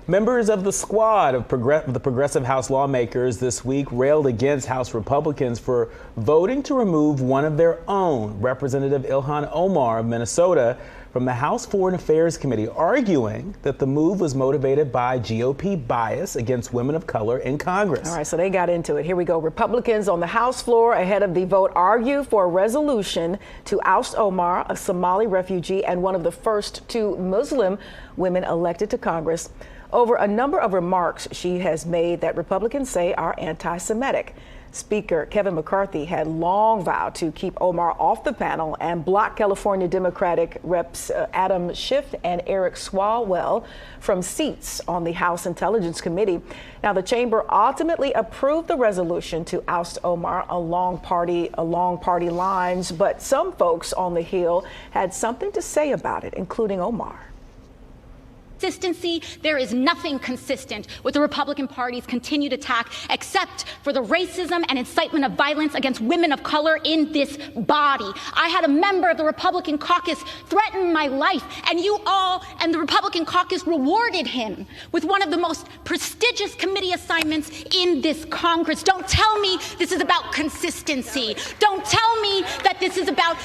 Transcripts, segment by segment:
Members of the squad of the Progressive House lawmakers this week railed against House Republicans for voting to remove one of their own, Representative Ilhan Omar of Minnesota, from the House Foreign Affairs Committee, arguing that the move was motivated by GOP bias against women of color in Congress. All right, so they got into it. Here we go. Republicans on the House floor ahead of the vote argue for a resolution to oust Omar, a Somali refugee and one of the first two Muslim women elected to Congress, over a number of remarks she has made that Republicans say are anti-Semitic. Speaker Kevin McCarthy had long vowed to keep Omar off the panel and block California Democratic Reps Adam Schiff and Eric Swalwell from seats on the House Intelligence Committee. Now, the chamber ultimately approved the resolution to oust Omar along party lines, but some folks on the Hill had something to say about it, including Omar. Consistency. There is nothing consistent with the Republican Party's continued attack except for the racism and incitement of violence against women of color in this body. I had a member of the Republican caucus threaten my life, and you all and the Republican caucus rewarded him with one of the most prestigious committee assignments in this Congress. Don't tell me this is about consistency. Don't tell me that this is about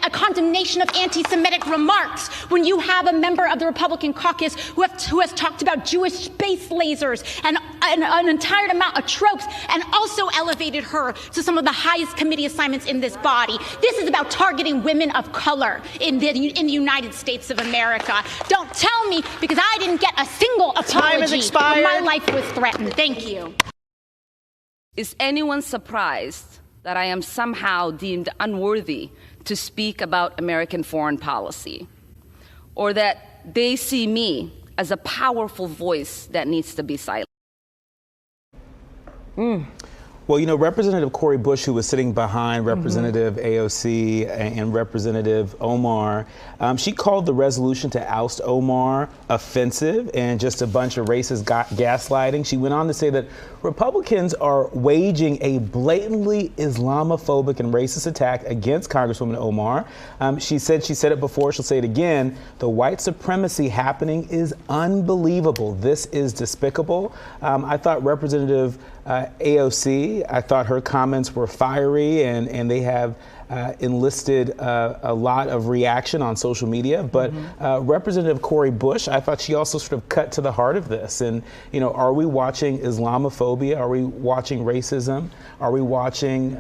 a condemnation of anti-Semitic remarks when you have a member of the Republican caucus who has talked about Jewish space lasers and an entire amount of tropes, and also elevated her to some of the highest committee assignments in this body. This is about targeting women of color in the United States of America. Don't tell me, because I didn't get a single apology when my life was threatened. Thank you. Is anyone surprised that I am somehow deemed unworthy to speak about American foreign policy, or that they see me as a powerful voice that needs to be silent? Well, you know, Representative Cori Bush, who was sitting behind Representative AOC and Representative Omar, she called the resolution to oust Omar offensive and just a bunch of racist gaslighting. She went on to say that Republicans are waging a blatantly Islamophobic and racist attack against Congresswoman Omar. She said it before, she'll say it again. The white supremacy happening is unbelievable. This is despicable. I thought Representative AOC, I thought her comments were fiery, and they have enlisted a lot of reaction on social media. But Representative Cori Bush, I thought she also sort of cut to the heart of this. And, you know, are we watching Islamophobia? Are we watching racism? Are we watching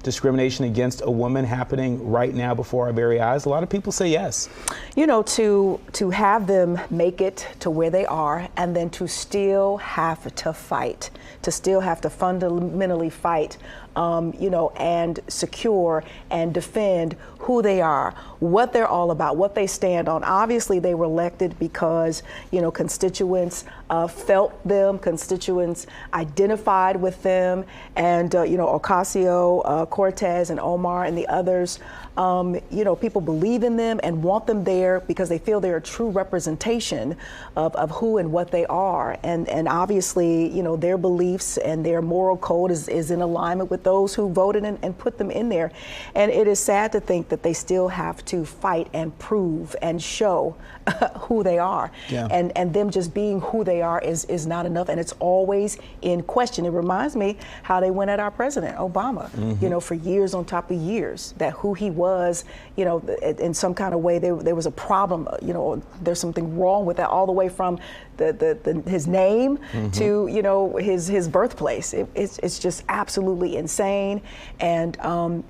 discrimination against a woman happening right now before our very eyes? A lot of people say yes. You know, to have them make it to where they are, and then to still have to fight, to still have to fundamentally fight, you know, and secure and defend who they are, what they're all about, what they stand on. Obviously, they were elected because, you know, constituents felt them, constituents identified with them, and, you know, Ocasio-Cortez and Omar and the others, you know, people believe in them and want them there because they feel they're a true representation of who and what they are. And obviously, you know, their beliefs and their moral code is in alignment with those who voted and put them in there. And it is sad to think that they still have to fight and prove and show who they are. Yeah. And them just being who they are is not enough, and it's always in question. It reminds me how they went at our president, Obama, you know, for years on top of years, that who he was, you know, in some kind of way there was a problem, you know, there's something wrong with that, all the way from his name to, you know, his birthplace. It's just absolutely insane, and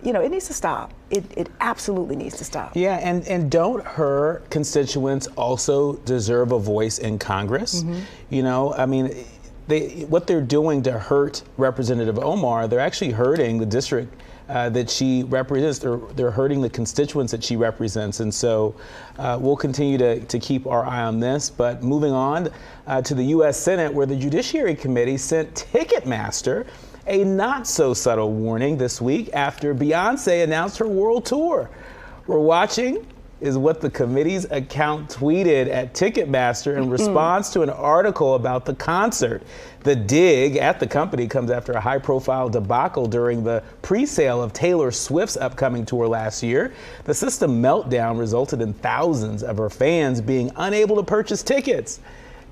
you know, it needs to stop. It absolutely needs to stop. Yeah, and don't her constituents also deserve a voice in Congress? You know, I mean, what they're doing to hurt Representative Omar, they're actually hurting the district that she represents. They're hurting the constituents that she represents. And so we'll continue to keep our eye on this. But moving on to the U.S. Senate, where the Judiciary Committee sent Ticketmaster a not so subtle warning this week after Beyonce announced her world tour. We're watching is what the committee's account tweeted at Ticketmaster in response to an article about the concert. The dig at the company comes after a high-profile debacle during the pre-sale of Taylor Swift's upcoming tour last year. The system meltdown resulted in thousands of her fans being unable to purchase tickets.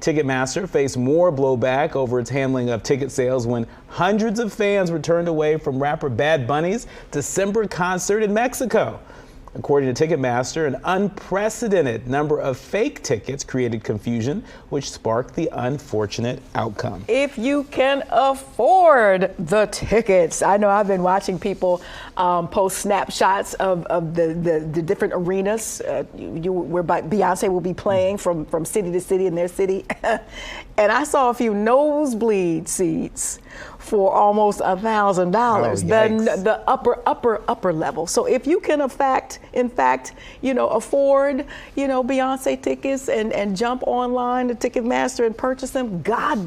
Ticketmaster faced more blowback over its handling of ticket sales when hundreds of fans were turned away from rapper Bad Bunny's December concert in Mexico. According to Ticketmaster, an unprecedented number of fake tickets created confusion, which sparked the unfortunate outcome. If you can afford the tickets. I know I've been watching people post snapshots of the different arenas where Beyonce will be playing from city to city in their city. And I saw a few nosebleed seats for almost $1,000, the upper level. So if you can in fact, afford, Beyonce tickets and jump online to Ticketmaster and purchase them, God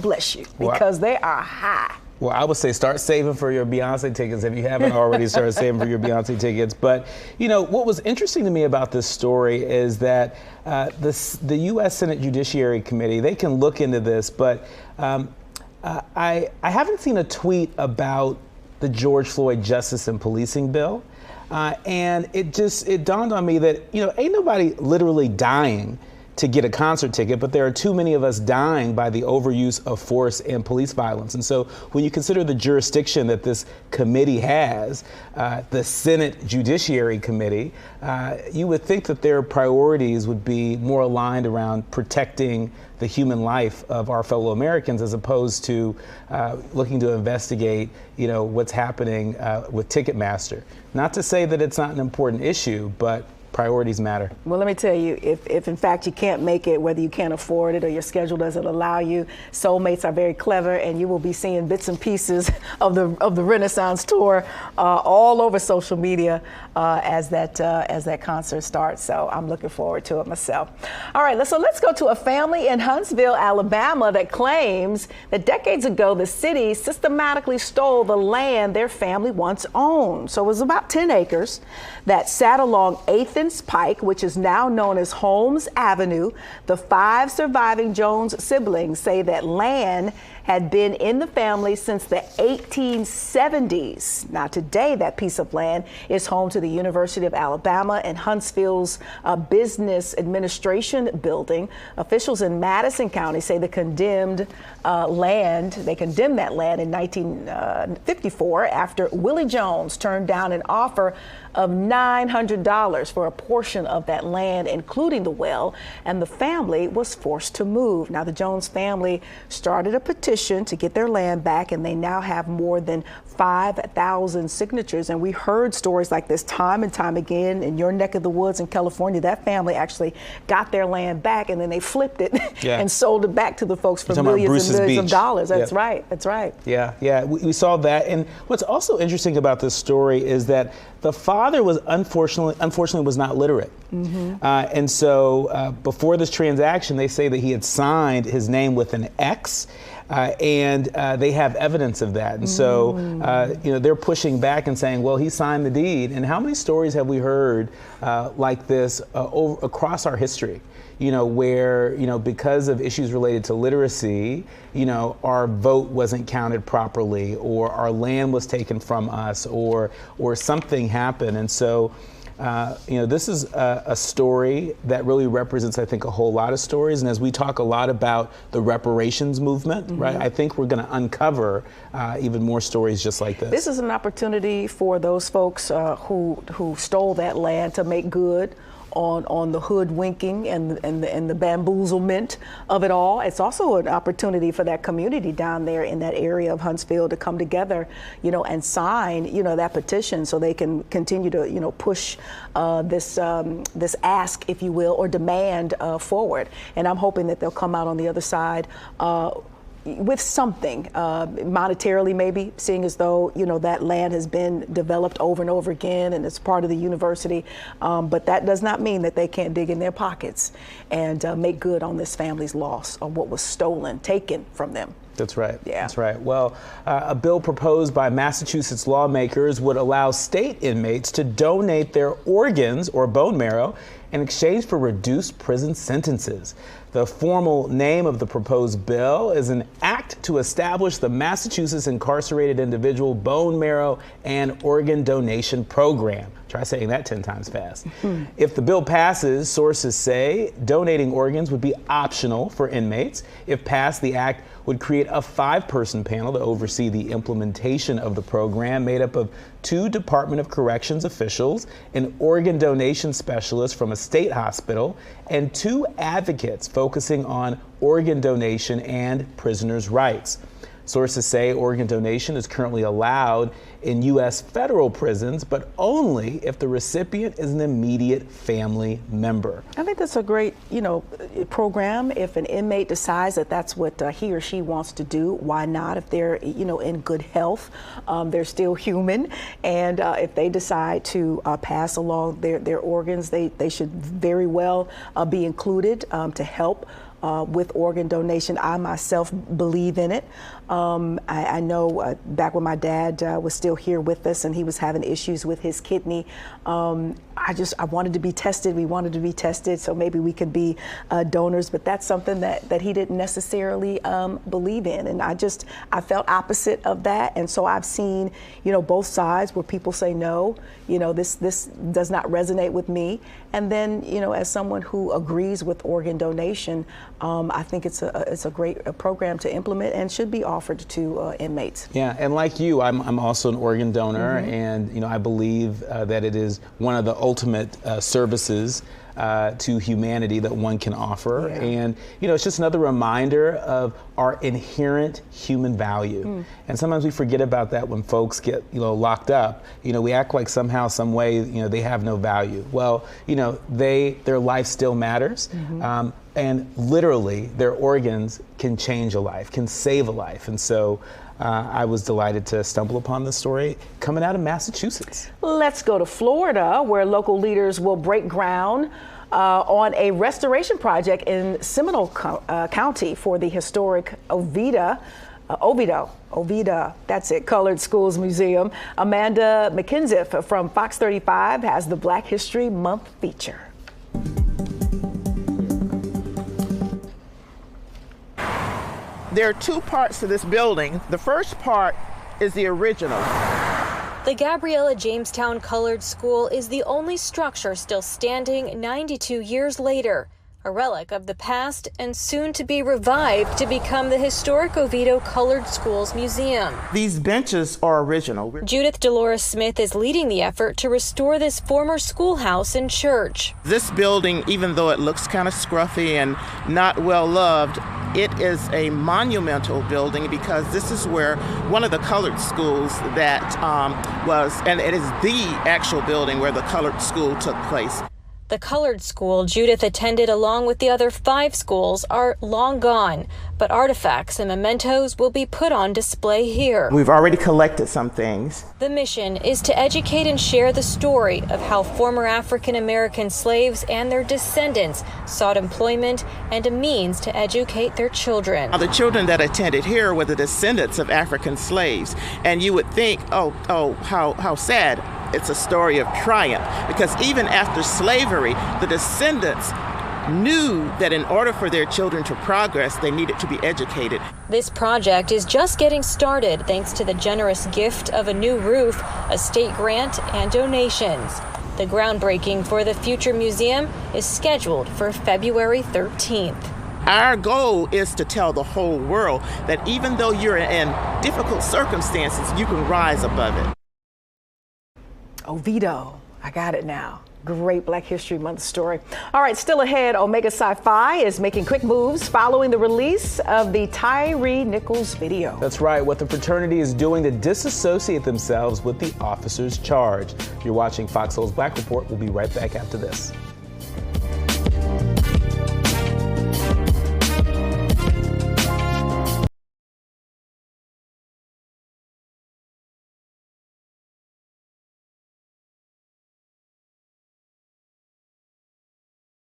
bless you, because they are high. Well, I would say start saving for your Beyonce tickets if you haven't already started saving for your Beyonce tickets. But, what was interesting to me about this story is that the U.S. Senate Judiciary Committee, they can look into this, but I haven't seen a tweet about the George Floyd Justice and Policing bill. And it dawned on me that, ain't nobody literally dying to get a concert ticket, but there are too many of us dying by the overuse of force and police violence. And so when you consider the jurisdiction that this committee has, the Senate Judiciary Committee, you would think that their priorities would be more aligned around protecting the human life of our fellow Americans, as opposed to looking to investigate, what's happening with Ticketmaster. Not to say that it's not an important issue, but priorities matter. Well, let me tell you, if in fact you can't make it, whether you can't afford it or your schedule doesn't allow you, soulmates are very clever, and you will be seeing bits and pieces of the Renaissance tour all over social media as that concert starts. So I'm looking forward to it myself. All right, let's go to a family in Huntsville, Alabama, that claims that decades ago the city systematically stole the land their family once owned. So it was about 10 acres that sat along 8th and Pike, which is now known as Holmes Avenue. The 5 surviving Jones siblings say that land had been in the family since the 1870s. Now today, that piece of land is home to the University of Alabama and Huntsville's Business Administration building. Officials in Madison County say they condemned that land in 1954 after Willie Jones turned down an offer of $900 for a portion of that land, including the well, and the family was forced to move. Now, the Jones family started a petition to get their land back, and they now have more than 5,000 signatures. And we heard stories like this time and time again in your neck of the woods in California. That family actually got their land back, and then they flipped it and sold it back to the folks for millions and millions of dollars. That's right. That's right. Yeah. We saw that. And what's also interesting about this story is that the father was unfortunately was not literate. And so before this transaction, they say that he had signed his name with an X. And they have evidence of that. And so, they're pushing back and saying, well, he signed the deed. And how many stories have we heard like this across our history? Where, because of issues related to literacy, our vote wasn't counted properly, or our land was taken from us, or something happened. And so, this is a story that really represents, I think, a whole lot of stories. And as we talk a lot about the reparations movement, right, I think we're going to uncover even more stories just like this. This is an opportunity for those folks who stole that land to make good on the hoodwinking and the bamboozlement of it all. It's also an opportunity for that community down there in that area of Huntsville to come together, and sign, that petition so they can continue to, push this ask, if you will, or demand forward. And I'm hoping that they'll come out on the other side with something, monetarily maybe, seeing as though, that land has been developed over and over again and it's part of the university. But that does not mean that they can't dig in their pockets and make good on this family's loss of what was stolen, taken from them. That's right. Yeah. That's right. Well, a bill proposed by Massachusetts lawmakers would allow state inmates to donate their organs or bone marrow in exchange for reduced prison sentences. The formal name of the proposed bill is an act to establish the Massachusetts Incarcerated Individual Bone Marrow and Organ Donation Program. Try saying that 10 times fast. If the bill passes, sources say donating organs would be optional for inmates. If passed, the act would create a 5-person panel to oversee the implementation of the program, made up of 2 Department of Corrections officials, an organ donation specialist from a state hospital, and 2 advocates focusing on organ donation and prisoners' rights. Sources say organ donation is currently allowed in U.S. federal prisons, but only if the recipient is an immediate family member. I think that's a great, program. If an inmate decides that that's what he or she wants to do, why not? If they're, in good health, they're still human, and if they decide to pass along their organs, they should very well be included to help with organ donation. I myself believe in it. I know back when my dad was still here with us and he was having issues with his kidney, I wanted to be tested. We wanted to be tested, so maybe we could be donors, but that's something that he didn't necessarily believe in. And I felt opposite of that. And so I've seen, both sides where people say, no, this does not resonate with me. And then, as someone who agrees with organ donation, I think it's a great program to implement and should be offered to inmates. Yeah, and like you, I'm also an organ donor, and I believe that it is one of the ultimate services to humanity that one can offer. Yeah. And it's just another reminder of our inherent human value. And sometimes we forget about that when folks get locked up. We act like somehow, some way, they have no value. Well, their life still matters. And literally their organs can change a life, can save a life. And so I was delighted to stumble upon this story coming out of Massachusetts. Let's go to Florida, where local leaders will break ground on a restoration project in Seminole County for the historic Oviedo, that's it, Colored Schools Museum. Amanda McKenzie from Fox 35 has the Black History Month feature. There are 2 parts to this building. The first part is the original. The Gabriella Jamestown Colored School is the only structure still standing 92 years later, a relic of the past and soon to be revived to become the historic Oviedo Colored Schools Museum. These benches are original. Judith Dolores Smith is leading the effort to restore this former schoolhouse and church. This building, even though it looks kind of scruffy and not well loved, it is a monumental building because this is where one of the colored schools that was, and it is the actual building where the colored school took place. The colored school Judith attended along with the other 5 schools are long gone, but artifacts and mementos will be put on display here. We've already collected some things. The mission is to educate and share the story of how former African American slaves and their descendants sought employment and a means to educate their children. The children that attended here were the descendants of African slaves, and you would think, how sad. It's a story of triumph, because even after slavery, the descendants knew that in order for their children to progress, they needed to be educated. This project is just getting started thanks to the generous gift of a new roof, a state grant, and donations. The groundbreaking for the future museum is scheduled for February 13th. Our goal is to tell the whole world that even though you're in difficult circumstances, you can rise above it. Oviedo, I got it now. Great Black History Month story. All right, still ahead, Omega Sci-Fi is making quick moves following the release of the Tyree Nichols video. That's right, what the fraternity is doing to disassociate themselves with the officers charged. You're watching Fox Soul's Black Report. We'll be right back after this.